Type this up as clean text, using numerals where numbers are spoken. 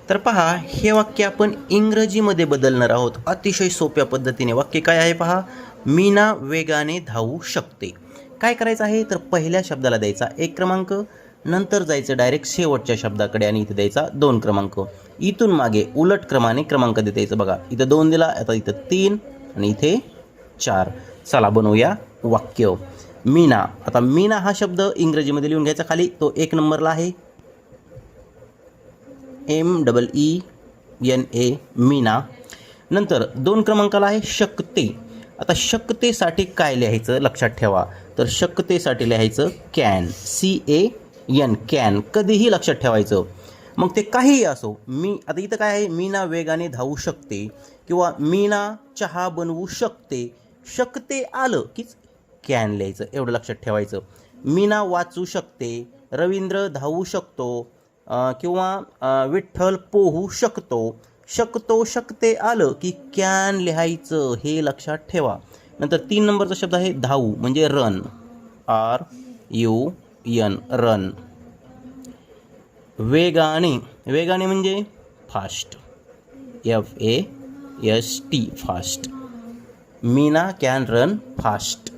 तर पहा, हे वाक्य आपण इंग्रजीमध्ये बदलणार आहोत अतिशय सोप्या पद्धतीने. वाक्य काय आहे पहा, मीना वेगाने धावू शकते. काय करायचं आहे, तर पहिल्या शब्दाला द्यायचा 1 क्रमांक, नंतर जायचं डायरेक्ट शेवटच्या शब्दाकडे आणि इथे द्यायचा 2 क्रमांक. इथून मागे उलट क्रमाने क्रमांक द्यायचं. बघा, इथं 2 दिला, आता इथं 3 आणि इथे 4. चला बनवूया वाक्य. मीना. आता मीना हा शब्द इंग्रजीमध्ये लिहून घ्यायचा खाली, तो 1 नंबरला आहे. MEENA, मीना. नंतर 2 क्रमांकाला आहे शकते. आता शकतेसाठी काय लिहायचं लक्षात ठेवा, तर शकतेसाठी लिहायचं कॅन, CAN, कॅन. कधीही लक्षात ठेवायचं. मग ते काहीही असो. आता इथं काय आहे, मीना वेगाने धावू शकते किंवा मीना चहा बनवू शकते. शकते आलं कीच कॅन लिहायचं, एवढं लक्षात ठेवायचं. मीना वाचू शकते, रवींद्र धावू शकतो किंवा विठ्ठल पोहू शकतो. शकतो शकते आलं की कॅन लिहायचं, हे लक्षात ठेवा. नंतर 3 नंबरचा शब्द आहे धावू, म्हणजे रन, RUN, रन. वेगाने. वेगाने म्हणजे fast, FAST, fast. Meena can run fast.